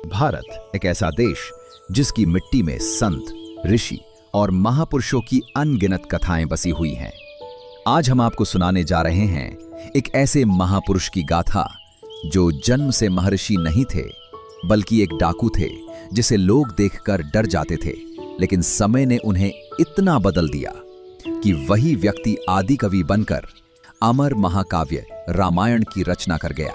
भारत एक ऐसा देश जिसकी मिट्टी में संत, ऋषि और महापुरुषों की अनगिनत कथाएं बसी हुई हैं। आज हम आपको सुनाने जा रहे हैं एक ऐसे महापुरुष की गाथा जो जन्म से महर्षि नहीं थे, बल्कि एक डाकू थे जिसे लोग देखकर डर जाते थे, लेकिन समय ने उन्हें इतना बदल दिया कि वही व्यक्ति आदि कवि बनकर अमर महाकाव्य रामायण की रचना कर गया।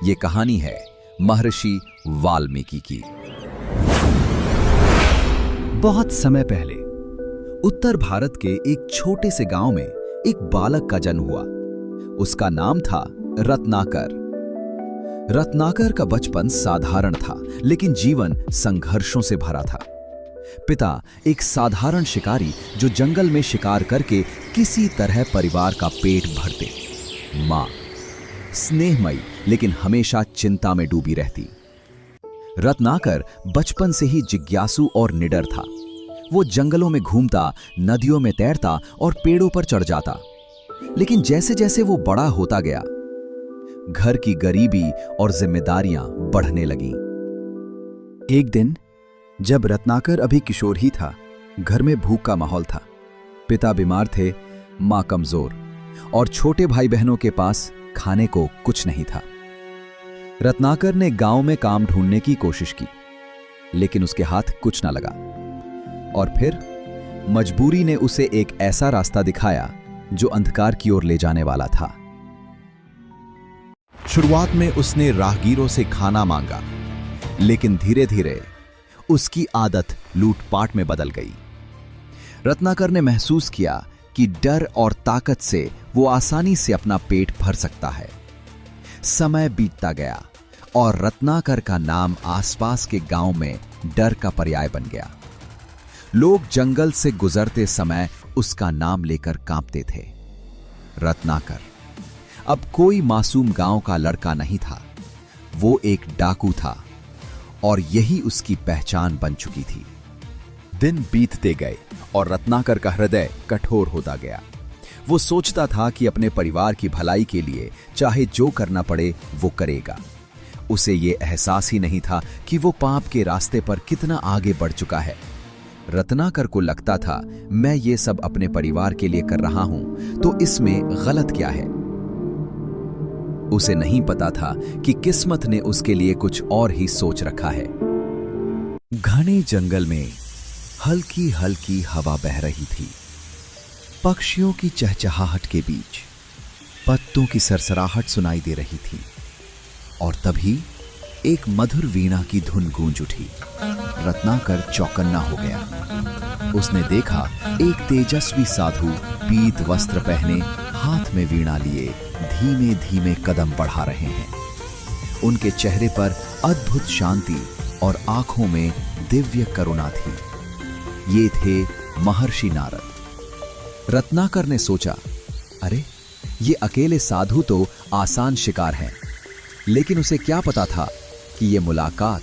ये कहानी है महर्षि वाल्मीकि की। बहुत समय पहले उत्तर भारत के एक छोटे से गांव में एक बालक का जन्म हुआ। उसका नाम था रत्नाकर। रत्नाकर का बचपन साधारण था, लेकिन जीवन संघर्षों से भरा था। पिता एक साधारण शिकारी जो जंगल में शिकार करके किसी तरह परिवार का पेट भरते। मां स्नेहमयी लेकिन हमेशा चिंता में डूबी रहती। रत्नाकर बचपन से ही जिज्ञासु और निडर था। वो जंगलों में घूमता, नदियों में तैरता और पेड़ों पर चढ़ जाता। लेकिन जैसे जैसे वो बड़ा होता गया, घर की गरीबी और जिम्मेदारियां बढ़ने लगीं। एक दिन जब रत्नाकर अभी किशोर ही था, घर में भूख का माहौल था। पिता बीमार थे, मां कमजोर और छोटे भाई बहनों के पास खाने को कुछ नहीं था। रत्नाकर ने गांव में काम ढूंढने की कोशिश की, लेकिन उसके हाथ कुछ ना लगा। और फिर मजबूरी ने उसे एक ऐसा रास्ता दिखाया जो अंधकार की ओर ले जाने वाला था। शुरुआत में उसने राहगीरों से खाना मांगा, लेकिन धीरे धीरे उसकी आदत लूटपाट में बदल गई। रत्नाकर ने महसूस किया कि डर और ताकत से वो आसानी से अपना पेट भर सकता है। समय बीतता गया और रत्नाकर का नाम आसपास के गांव में डर का पर्याय बन गया। लोग जंगल से गुजरते समय उसका नाम लेकर कांपते थे। रत्नाकर अब कोई मासूम गांव का लड़का नहीं था, वो एक डाकू था और यही उसकी पहचान बन चुकी थी। दिन बीतते गए और रत्नाकर का हृदय कठोर होता गया। वो सोचता था कि अपने परिवार की भलाई के लिए चाहे जो करना पड़े वो करेगा। उसे ये एहसास ही नहीं था कि वो पाप के रास्ते पर कितना आगे बढ़ चुका है। रत्नाकर को लगता था, मैं ये सब अपने परिवार के लिए कर रहा हूं, तो इसमें गलत क्या है। उसे नहीं पता था कि किस्मत ने उसके लिए कुछ और ही सोच रखा है। घने जंगल में हल्की हल्की हवा बह रही थी। पक्षियों की चहचहाहट के बीच पत्तों की सरसराहट सुनाई दे रही थी। और तभी एक मधुर वीणा की धुन गूंज उठी। रत्नाकर चौकन्ना हो गया। उसने देखा एक तेजस्वी साधु पीत वस्त्र पहने, हाथ में वीणा लिए धीमे धीमे कदम बढ़ा रहे हैं। उनके चेहरे पर अद्भुत शांति और आंखों में दिव्य करुणा थी। ये थे महर्षि नारद। रत्नाकर ने सोचा, अरे ये अकेले साधु तो आसान शिकार हैं, लेकिन उसे क्या पता था कि ये मुलाकात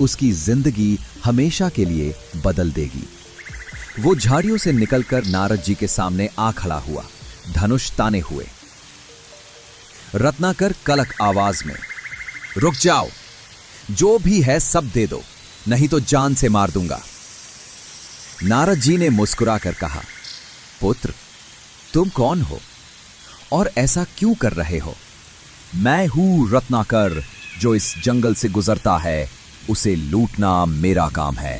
उसकी जिंदगी हमेशा के लिए बदल देगी। वो झाड़ियों से निकलकर नारद जी के सामने आ खड़ा हुआ, धनुष ताने हुए। रत्नाकर कड़क आवाज में, रुक जाओ, जो भी है सब दे दो, नहीं तो जान से मार दूंगा। नारद जी ने मुस्कुराकर कहा, पुत्र, तुम कौन हो और ऐसा क्यों कर रहे हो? मैं हूं रत्नाकर, जो इस जंगल से गुजरता है, उसे लूटना मेरा काम है।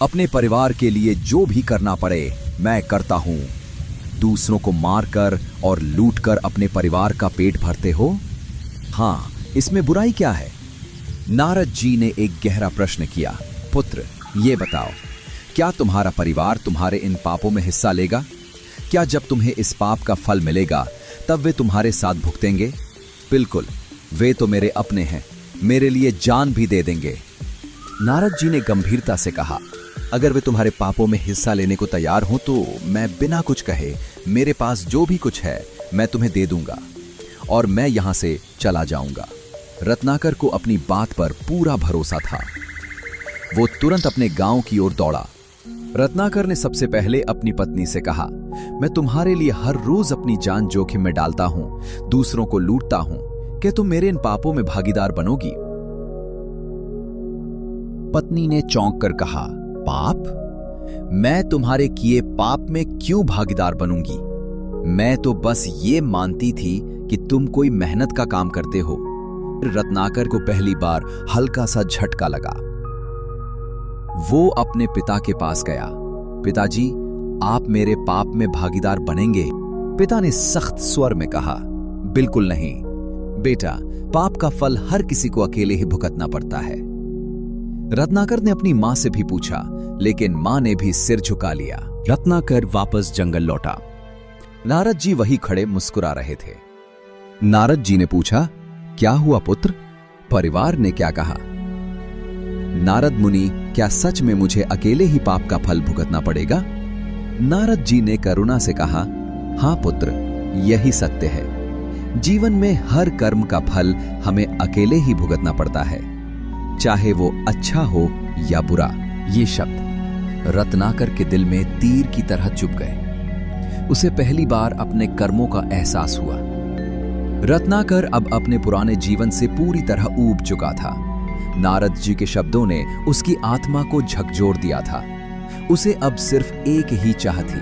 अपने परिवार के लिए जो भी करना पड़े मैं करता हूं। दूसरों को मारकर और लूटकर अपने परिवार का पेट भरते हो? हां, इसमें बुराई क्या है? नारद जी ने एक गहरा प्रश्न किया, पुत्र, ये बताओ, क्या तुम्हारा परिवार तुम्हारे इन पापों में हिस्सा लेगा? क्या जब तुम्हें इस पाप का फल मिलेगा तब वे तुम्हारे साथ भुगतेंगे? बिल्कुल, वे तो मेरे अपने हैं, मेरे लिए जान भी दे देंगे। नारद जी ने गंभीरता से कहा, अगर वे तुम्हारे पापों में हिस्सा लेने को तैयार हो तो मैं बिना कुछ कहे मेरे पास जो भी कुछ है मैं तुम्हें दे दूंगा और मैं यहां से चला जाऊंगा। रत्नाकर को अपनी बात पर पूरा भरोसा था। वो तुरंत अपने गांव की ओर दौड़ा। रत्नाकर ने सबसे पहले अपनी पत्नी से कहा, मैं तुम्हारे लिए हर रोज अपनी जान जोखिम में डालता हूं, दूसरों को लूटता हूं, क्या तुम मेरे इन पापों में भागीदार बनोगी? पत्नी ने चौंक कर कहा, पाप? मैं तुम्हारे किए पाप में क्यों भागीदार बनूंगी? मैं तो बस ये मानती थी कि तुम कोई मेहनत का काम करते हो। रत्नाकर को पहली बार हल्का सा झटका लगा। वो अपने पिता के पास गया। पिताजी, आप मेरे पाप में भागीदार बनेंगे? पिता ने सख्त स्वर में कहा, बिल्कुल नहीं बेटा, पाप का फल हर किसी को अकेले ही भुगतना पड़ता है। रत्नाकर ने अपनी मां से भी पूछा, लेकिन मां ने भी सिर झुका लिया। रत्नाकर वापस जंगल लौटा। नारद जी वही खड़े मुस्कुरा रहे थे। नारद जी ने पूछा, क्या हुआ पुत्र? परिवार ने क्या कहा? नारद मुनि, क्या सच में मुझे अकेले ही पाप का फल भुगतना पड़ेगा? नारद जी ने करुणा से कहा, हां पुत्र, यही सत्य है। जीवन में हर कर्म का फल हमें अकेले ही भुगतना पड़ता है, चाहे वो अच्छा हो या बुरा। ये शब्द रत्नाकर के दिल में तीर की तरह चुभ गए। उसे पहली बार अपने कर्मों का एहसास हुआ। रत्नाकर अब अपने पुराने जीवन से पूरी तरह ऊब चुका था। नारद जी के शब्दों ने उसकी आत्मा को झकझोर दिया था। उसे अब सिर्फ एक ही चाह थी,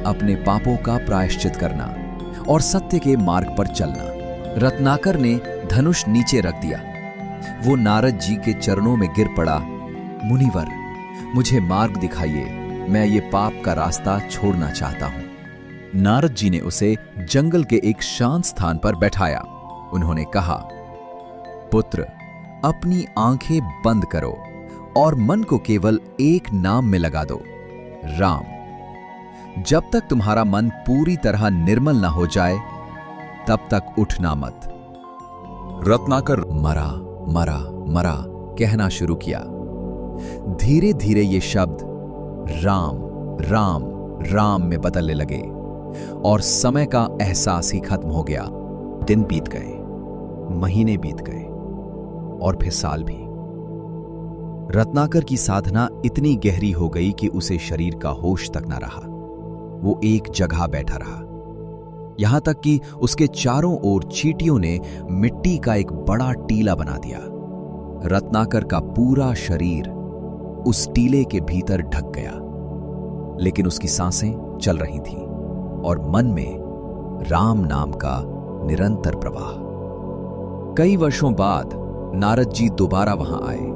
अपने पापों का प्रायश्चित करना और सत्य के मार्ग पर चलना। रत्नाकर ने धनुष नीचे रख दिया। वो नारद जी के चरणों में गिर पड़ा। मुनिवर, मुझे मार्ग दिखाइए, मैं ये पाप का रास्ता छोड़ना चाहता हूं। नारद जी ने उसे जंगल के एक शांत स्थान पर बैठाया। उन्होंने कहा, पुत्र, अपनी आंखें बंद करो और मन को केवल एक नाम में लगा दो, राम। जब तक तुम्हारा मन पूरी तरह निर्मल ना हो जाए, तब तक उठना मत। रत्नाकर मरा मरा मरा कहना शुरू किया। धीरे धीरे ये शब्द राम राम राम में बदलने लगे और समय का एहसास ही खत्म हो गया। दिन बीत गए, महीने बीत गए और फिर साल भी। रत्नाकर की साधना इतनी गहरी हो गई कि उसे शरीर का होश तक न रहा। वो एक जगह बैठा रहा, यहां तक कि उसके चारों ओर चींटियों ने मिट्टी का एक बड़ा टीला बना दिया। रत्नाकर का पूरा शरीर उस टीले के भीतर ढक गया, लेकिन उसकी सांसें चल रही थीं और मन में राम नाम का निरंतर प्रवाह। कई वर्षों बाद नारद जी दोबारा वहां आए।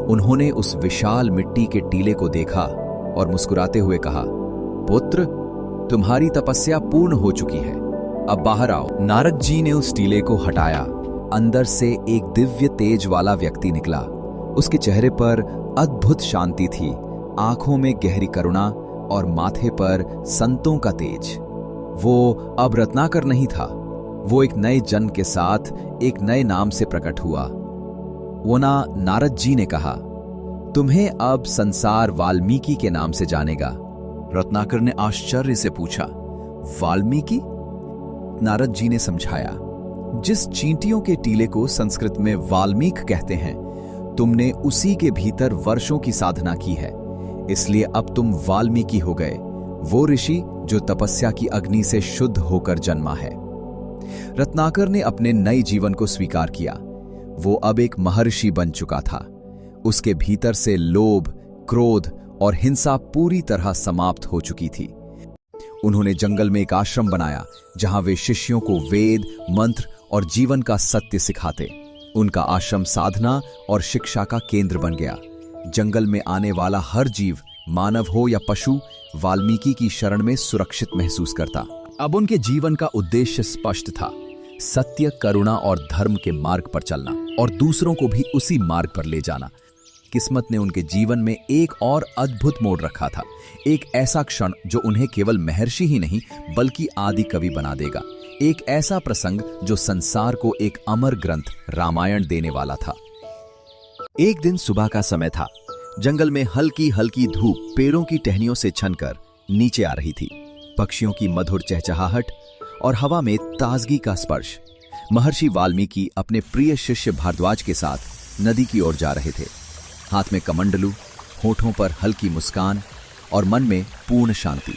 उन्होंने उस विशाल मिट्टी के टीले को देखा और मुस्कुराते हुए कहा, पुत्र, तुम्हारी तपस्या पूर्ण हो चुकी है, अब बाहर आओ। नारद जी ने उस टीले को हटाया। अंदर से एक दिव्य तेज वाला व्यक्ति निकला। उसके चेहरे पर अद्भुत शांति थी, आंखों में गहरी करुणा और माथे पर संतों का तेज। वो अब रत्नाकर नहीं था, वो एक नए जन्म के साथ एक नए नाम से प्रकट हुआ। वो नारद जी ने कहा, तुम्हें अब संसार वाल्मीकि के नाम से जानेगा। रत्नाकर ने आश्चर्य से पूछा, वाल्मीकि? नारद जी ने समझाया, जिस चींटियों के टीले को संस्कृत में वाल्मीक कहते हैं, तुमने उसी के भीतर वर्षों की साधना की है, इसलिए अब तुम वाल्मीकि हो गए, वो ऋषि जो तपस्या की अग्नि से शुद्ध होकर जन्मा है। रत्नाकर ने अपने नए जीवन को स्वीकार किया। वो अब एक महर्षि बन चुका था। उसके भीतर से लोभ, क्रोध और हिंसा पूरी तरह समाप्त हो चुकी थी। उन्होंने जंगल में एक आश्रम बनाया, जहां वे शिष्यों को वेद, मंत्र और जीवन का सत्य सिखाते। उनका आश्रम साधना और शिक्षा का केंद्र बन गया। जंगल में आने वाला हर जीव, मानव हो या पशु, वाल्मीकि की शरण में सुरक्षित महसूस करता। अब उनके जीवन का उद्देश्य स्पष्ट था, सत्य, करुणा और धर्म के मार्ग पर चलना और दूसरों को भी उसी मार्ग पर ले जाना। किस्मत ने उनके जीवन में एक और अद्भुत मोड़ रखा था, एक ऐसा क्षण जो उन्हें केवल महर्षि ही नहीं बल्कि आदि कवि बना देगा। एक ऐसा प्रसंग जो संसार को एक अमर ग्रंथ रामायण देने वाला था। एक दिन सुबह का समय था। जंगल में हल्की हल्की धूप पेड़ों की टहनियों से छनकर नीचे आ रही थी। पक्षियों की मधुर चहचहाहट और हवा में ताजगी का स्पर्श। महर्षि वाल्मीकि अपने प्रिय शिष्य भारद्वाज के साथ नदी की ओर जा रहे थे। हाथ में कमंडलू, होठों पर हल्की मुस्कान और मन में पूर्ण शांति।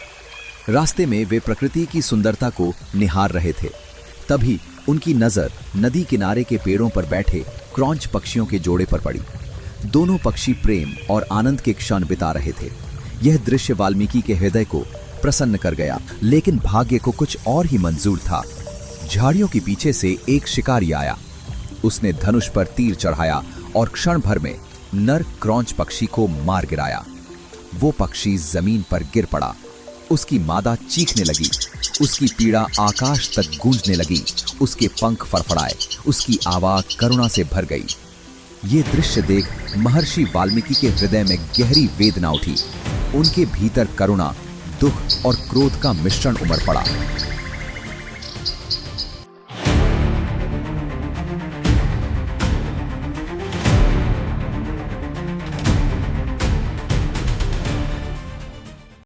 रास्ते में वे प्रकृति की सुंदरता को निहार रहे थे। तभी उनकी नजर नदी किनारे के पेड़ों पर बैठे क्रॉंच पक्षियों के जोड़े पर पड़ी। दोनों पक्षी प्रेम और आनंद के क्षण बिता रहे थे। यह दृश्य वाल्मीकि के हृदय को प्रसन्न कर गया, लेकिन भाग्य को कुछ और ही मंजूर था। झाड़ियों के पीछे से एक शिकारी आया। उसने धनुष पर तीर चढ़ाया और क्षण भर में नर क्रौंच पक्षी को मार गिराया। वो पक्षी जमीन पर गिर पड़ा। उसकी मादा चीखने लगी। उसकी पीड़ा आकाश तक गूंजने लगी। उसके पंख फड़फड़ाए। उसकी आवाज करुणा से भर गई। ये दृश्य देख महर्षि वाल्मीकि के हृदय में गहरी वेदना उठी। उनके भीतर करुणा, दुख और क्रोध का मिश्रण उमड़ पड़ा।